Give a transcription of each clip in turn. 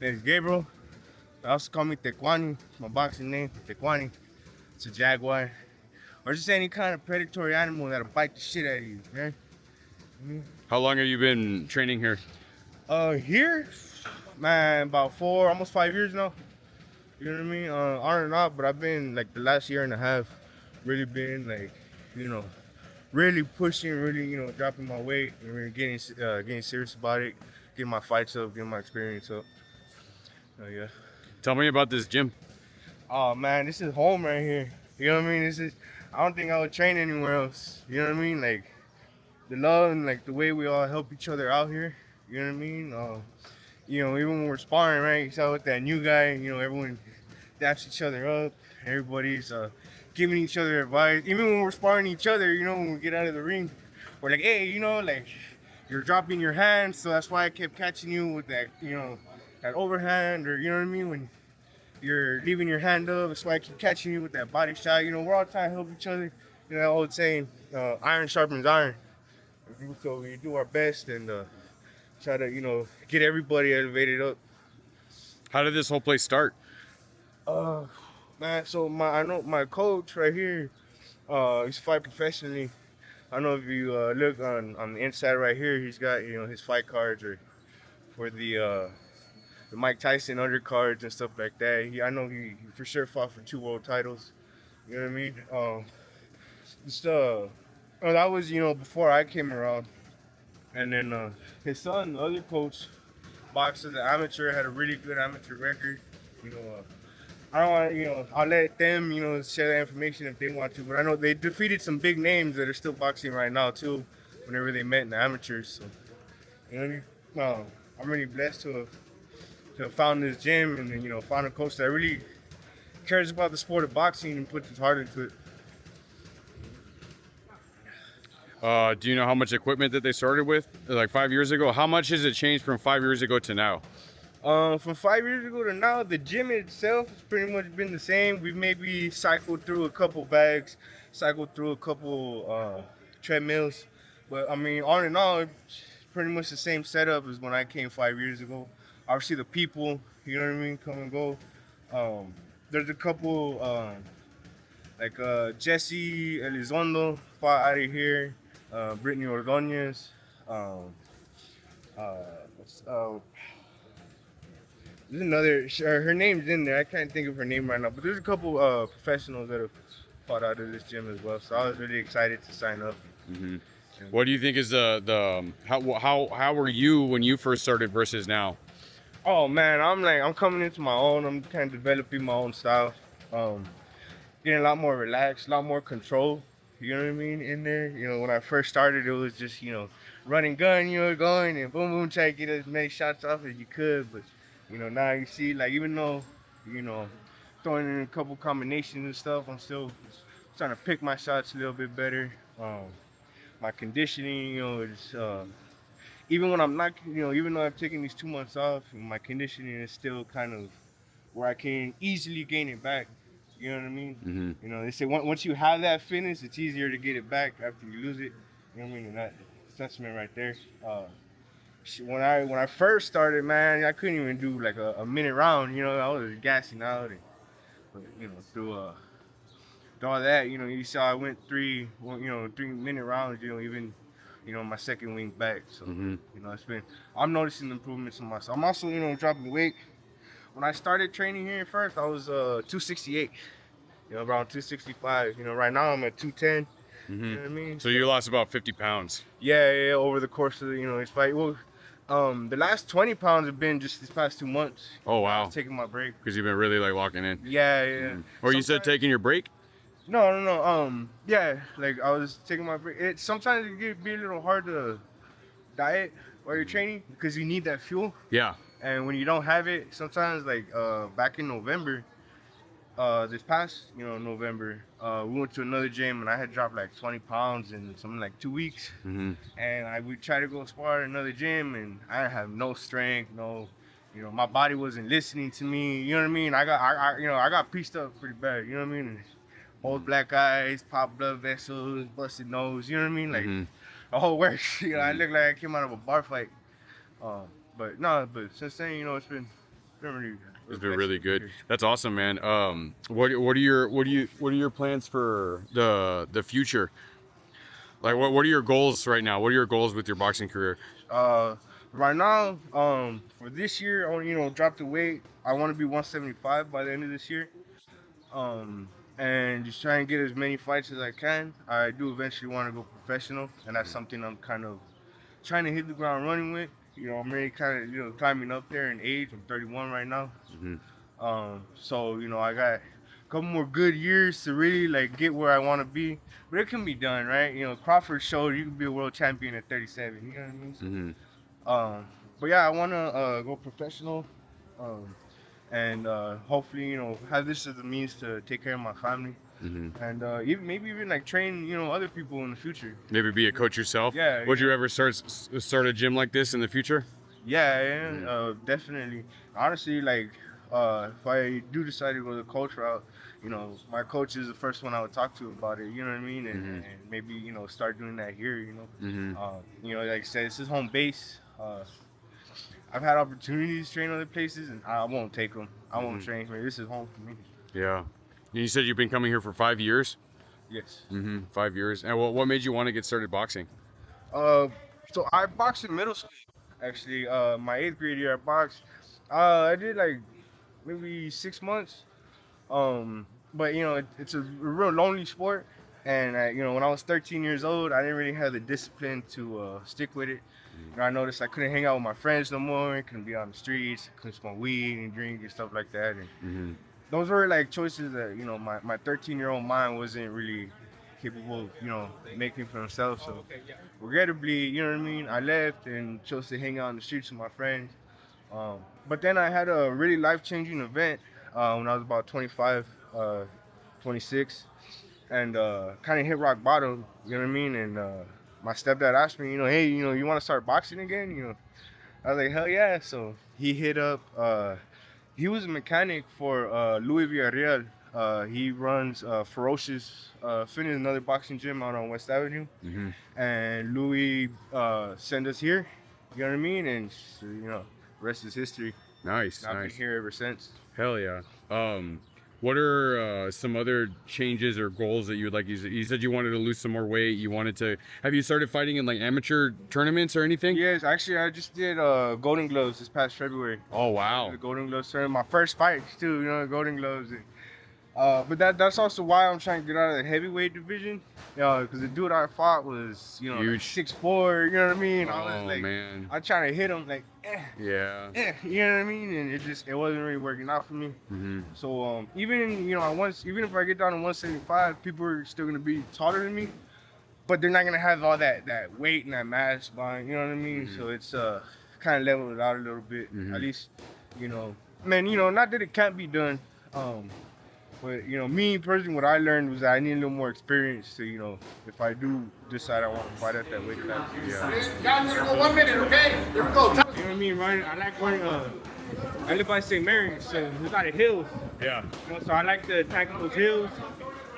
Name's Gabriel. They also call me Tekuani. My boxing name, Tekuani. It's a jaguar. Or just any kind of predatory animal that'll bite the shit out of you, man. How long have you been training here? Here, man, about 4, almost 5 years now. You know what I mean? On and off, but I've been like the last year and a half, really been like, you know, really pushing, really, dropping my weight, and really getting serious about it, getting my fights up, getting my experience up. Oh yeah. Tell me about this gym. Oh man, this is home right here. You know what I mean? I don't think I would train anywhere else. You know what I mean? Like the love and like the way we all help each other out here. You know what I mean? Even when we're sparring, right? You saw with that new guy, everyone daps each other up. Everybody's giving each other advice. Even when we're sparring each other, when we get out of the ring, we're like, hey, like you're dropping your hands, so that's why I kept catching you with that, that overhand, or you know what I mean? When you're leaving your hand up, that's why I keep catching you with that body shot. We're all trying to help each other. That old saying, iron sharpens iron. So we do our best and try to, get everybody elevated up. How did this whole place start? Man, so I know my coach right here, he's fight professionally. I don't know if you look on the inside right here, he's got, his fight cards or for the Mike Tyson undercards and stuff like that. I know he for sure fought for 2 world titles. You know what I mean? That was, before I came around. And then his son, the other coach, boxed as an amateur, had a really good amateur record. I don't want I'll let them, share that information if they want to. But I know they defeated some big names that are still boxing right now too, whenever they met in the amateurs. So, you know what I mean? I'm really blessed to have found this gym and then, found a coach that really cares about the sport of boxing and puts his heart into it. Do you know how much equipment that they started with, like 5 years ago? How much has it changed from 5 years ago to now? From 5 years ago to now, the gym itself has pretty much been the same. We've maybe cycled through a couple bags, cycled through a couple treadmills. But I mean, all in all, it's pretty much the same setup as when I came 5 years ago. Obviously, the people, you know what I mean, come and go. There's a couple, like Jesse Elizondo fought out of here, Brittany Ordonez. There's another, her name's in there. I can't think of her name right now, but there's a couple professionals that have fought out of this gym as well. So I was really excited to sign up. Mm-hmm. What do you think is how were you when you first started versus now? Oh man, I'm coming into my own. I'm kind of developing my own style. Getting a lot more relaxed, a lot more control. You know what I mean? In there, when I first started, it was just running gun, going and boom boom, try to get as many shots off as you could. But now you see, like even though throwing in a couple combinations and stuff, I'm still trying to pick my shots a little bit better. My conditioning, is even when I'm not, even though I've taken these 2 months off, my conditioning is still kind of where I can easily gain it back. You know what I mean? Mm-hmm. They say once you have that fitness, it's easier to get it back after you lose it. You know what I mean? And that sentiment right there. When I first started, man, I couldn't even do like a minute round. I was gassing out. But through all that, you saw I went 3-minute rounds. Even my second week back. So I'm noticing improvements in myself. I'm also dropping weight. When I started training here first, I was 268. Around 265. Right now I'm at 210. Mm-hmm. You know what I mean? So you lost about 50 pounds. Yeah, over the course of this fight. Well, the last 20 pounds have been just these past 2 months. Oh wow! I was taking my break because you've been really like locking in. Yeah. Mm-hmm. Or you said taking your break? No. Yeah, like I was taking my break. Sometimes it can be a little hard to diet while you're training because you need that fuel. Yeah. And when you don't have it, sometimes like back in November, this past November, we went to another gym and I had dropped like 20 pounds in something like 2 weeks. Mm-hmm. And I would try to go spar at another gym and I have no strength, my body wasn't listening to me. You know what I mean? I got pieced up pretty bad. You know what I mean? And old black eyes, popped blood vessels, busted nose. You know what I mean? Like the whole works. I look like I came out of a bar fight. But since then, it's been It's been really good. That's awesome, man. What are your plans for the future? Like, what are your goals right now? What are your goals with your boxing career? Uh, right now, for this year, I want drop the weight. I want to be 175 by the end of this year. And just try and get as many fights as I can. I do eventually want to go professional, and that's something I'm kind of trying to hit the ground running with. I'm really kind of climbing up there in age. I'm 31 right now. So I got a couple more good years to really like get where I want to be, but it can be done, right? Crawford showed you can be a world champion at 37. You know what I mean? But yeah, I want to go professional, and hopefully have this as a means to take care of my family, and maybe even like train other people in the future. Maybe be a coach yourself. Yeah. Would you ever start a gym like this in the future? Yeah, definitely. Honestly, like, if I do decide to go the coach route, my coach is the first one I would talk to about it. You know what I mean? And maybe start doing that here. Like I said, this is home base. I've had opportunities to train other places, and I won't take them. I won't train. This is home for me. Yeah. You said you've been coming here for 5 years. Yes. 5 years. And what made you want to get started boxing? So I boxed in middle school. Actually, my 8th grade year I boxed. I did like maybe 6 months. But it's a real lonely sport, and when I was 13 years old, I didn't really have the discipline to stick with it. I noticed I couldn't hang out with my friends no more. I couldn't be on the streets. I couldn't smoke weed and drink and stuff like that. And those were like choices that my 13-year-old mind wasn't really capable of making for himself. So regrettably, you know what I mean, I left and chose to hang out on the streets with my friends. But then I had a really life-changing event when I was about 25, 26, and kind of hit rock bottom. You know what I mean? And my stepdad asked me, hey, you want to start boxing again? I was like, hell yeah. So he hit up. He was a mechanic for Louis Villarreal. He runs Ferocious Fitness, another boxing gym out on West Avenue. And Louis sent us here. You know what I mean? And rest is history. Nice. I've been here ever since. Hell yeah. What are some other changes or goals that you would like? You said you wanted to lose some more weight. Have you started fighting in like amateur tournaments or anything? Yes, actually, I just did Golden Gloves this past February. Oh, wow. The Golden Gloves tournament, my first fight too, Golden Gloves. But that's also why I'm trying to get out of the heavyweight division. Because the dude I fought was, huge. Like 6'4", you know what I mean? I was like, man. I'm trying to hit him like, yeah. You know what I mean? And it wasn't really working out for me. So even if I get down to 175, people are still gonna be taller than me, but they're not gonna have all that weight and that mass behind. You know what I mean? So it's kind of leveled it out a little bit. At least, not that it can't be done. But me personally, what I learned was that I need a little more experience to, if I do decide I want to fight at that weight class. Yeah. Y'all need to go 1 minute, okay? Here we go. You know what I mean, right? I like running. I live by St. Mary's, so there's a lot of hills. Yeah. So I like to attack those hills.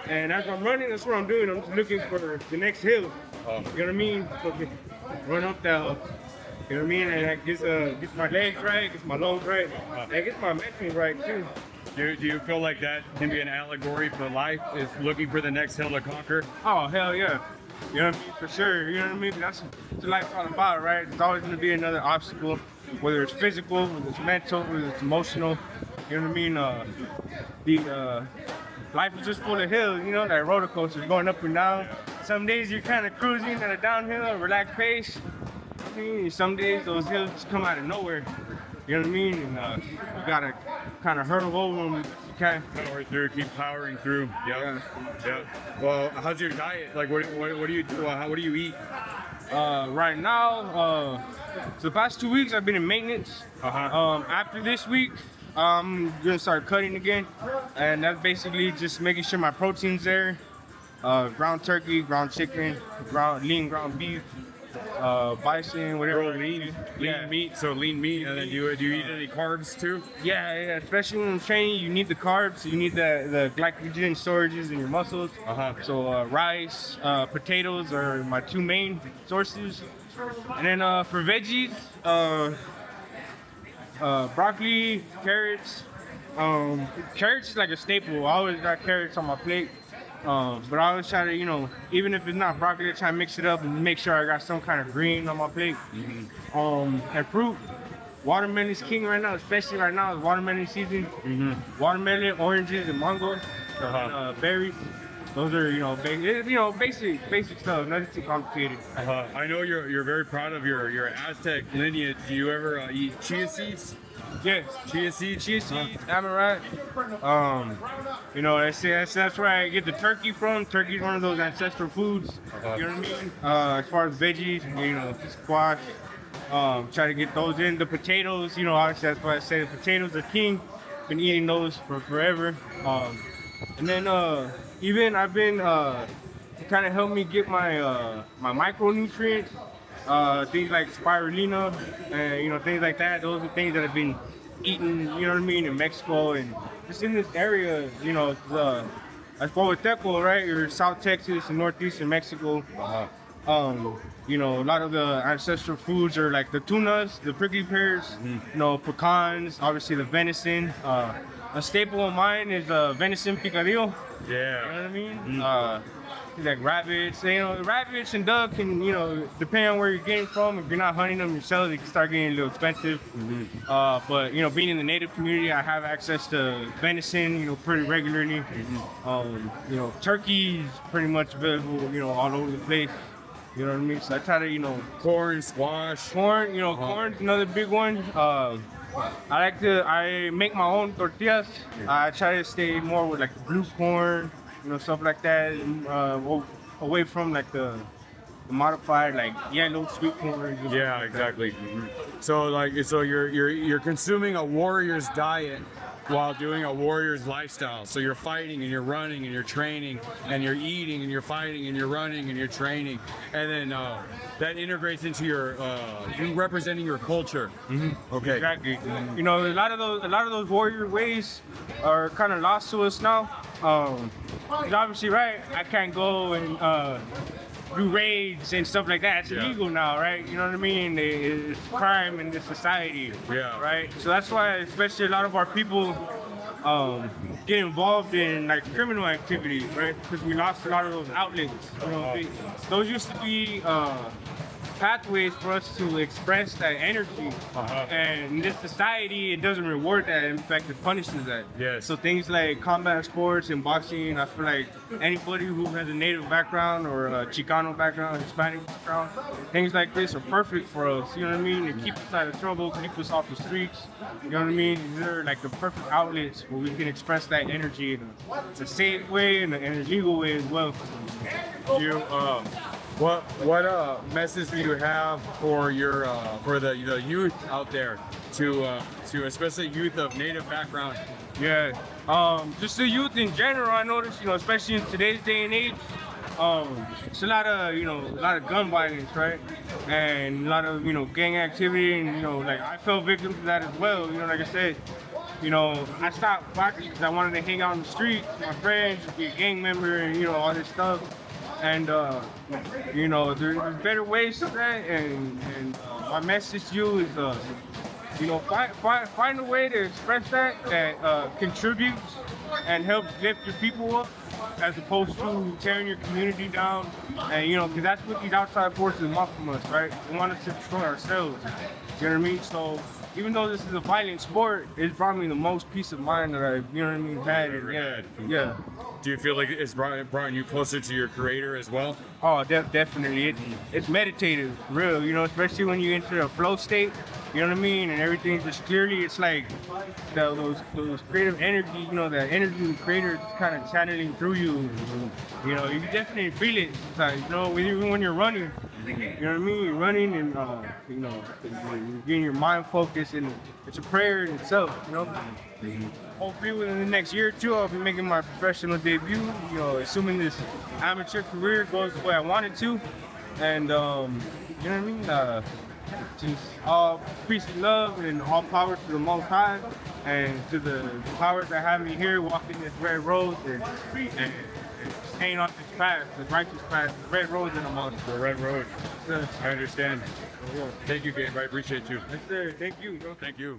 And as I'm running, that's what I'm doing. I'm just looking for the next hill. You know what I mean? So run up that. You know what I mean? And that gets my legs right, gets my lungs right, and gets my mental right too. Do you feel like that can be an allegory for life? Is looking for the next hill to conquer? Oh, hell yeah. You know what I mean? For sure. You know what I mean? That's what life's all about, right? There's always going to be another obstacle, whether it's physical, whether it's mental, whether it's emotional. You know what I mean? Life is just full of hills, like roller coasters going up and down. Some days you're kind of cruising at a downhill, a relaxed pace. I mean, some days those hills just come out of nowhere. You know what I mean? And you gotta kind of hurdle over them if you can. Power through, keep powering through. Yeah. Well, how's your diet? Like, what do you do? What do you eat? Right now, so the past 2 weeks I've been in maintenance. After this week, I'm gonna start cutting again, and that's basically just making sure my protein's there. Ground turkey, ground chicken, lean ground beef. Bison, whatever. Lean meat. So lean meat, and then do you eat any carbs too? Yeah. Especially when I'm training, you need the carbs. You need the glycogen storages in your muscles. So rice, potatoes are my two main sources, and then for veggies, Broccoli, carrots. Carrots is like a staple. I always got carrots on my plate. But I always try to, even if it's not broccoli, I try to mix it up and make sure I got some kind of green on my plate. And fruit. Watermelon is king right now, especially right now. It's watermelon season. Watermelon, oranges, and mangoes, berries. Those are, basic stuff. Nothing too complicated. I know you're very proud of your Aztec lineage. Do you ever eat chia seeds? Yes, Chia seeds, amaranth. That's where I get the turkey from. Turkey is one of those ancestral foods. You know what I mean? As far as veggies, squash. Try to get those in. The potatoes, obviously that's why I say the potatoes are king. Been eating those for forever. And then even I've been kind of helped me get my my micronutrients. Things like spirulina and things like that. Those are things that I've been eating, in Mexico and just in this area, as far with Teco, right? Or South Texas and northeastern Mexico. A lot of the ancestral foods are like the tunas, the prickly pears, pecans, obviously the venison. A staple of mine is venison picadillo. Yeah. You know what I mean? Like rabbits, rabbits and duck can, depending on where you're getting from, if you're not hunting them yourself, they can start getting a little expensive. But, being in the native community, I have access to venison, pretty regularly. Turkey is pretty much available, all over the place. You know what I mean? So I try to, corn, squash. Corn's another big one. I make my own tortillas. I try to stay more with like the blue corn, stuff like that, away from like the modified like yellow sweet corn. Yeah, exactly. So you're consuming a warrior's diet while doing a warrior's lifestyle. So you're fighting and you're running and you're training and you're eating and you're fighting and you're running and you're training, and then that integrates into you representing your culture. Okay. Exactly. A lot of those warrior ways are kind of lost to us now. 'Cause obviously, right? I can't go and do raids and stuff like that. It's illegal now, right? You know what I mean? It's crime in this society. Yeah. Right. So that's why, especially a lot of our people get involved in like criminal activities, right? Because we lost a lot of those outlets. Those used to be pathways for us to express that energy. And in this society, it doesn't reward that. In fact, it punishes that. Yes. So things like combat sports and boxing, I feel like anybody who has a native background or a Chicano background, Hispanic background, things like this are perfect for us. You know what I mean? To keep us out of trouble, keep us off the streets. You know what I mean? They're like the perfect outlets where we can express that energy in a safe way and a legal way as well. What message do you have for the youth out there, to especially youth of native background? Yeah, just the youth in general. I noticed, especially in today's day and age, it's a lot of gun violence, right? And a lot of gang activity, and like I fell victim to that as well. Like I said, I stopped boxing because I wanted to hang out on the street with my friends, be a gang member, and all this stuff. And there's better ways to that. And my message to you is, find a way to express that contributes and helps lift your people up, as opposed to tearing your community down. And because that's what these outside forces want from us, right? They want us to destroy ourselves. You know what I mean? So even though this is a violent sport, it's brought me the most peace of mind that I've, had. Yeah. Do you feel like it's brought you closer to your creator as well? Oh, definitely. It's meditative, real, especially when you enter a flow state, you know what I mean? And everything just clearly, it's like those creative energy, that energy of the creator is kind of channeling through you. You can definitely feel it. It's like, even when you're running, you know what I mean? You're running and, you're getting your mind focused, and it's a prayer in itself, Hopefully within the next year or two, I'll be making my professional debut, assuming this amateur career goes the way I want it to. And, just all peace and love and all power to the Most High and to the powers that have me here walking this red road and staying on this path, the righteous path, the red road that I'm on. The red road. Yes. I understand. Thank you, Gabe. I appreciate you. Yes, sir. Thank you. Thank you.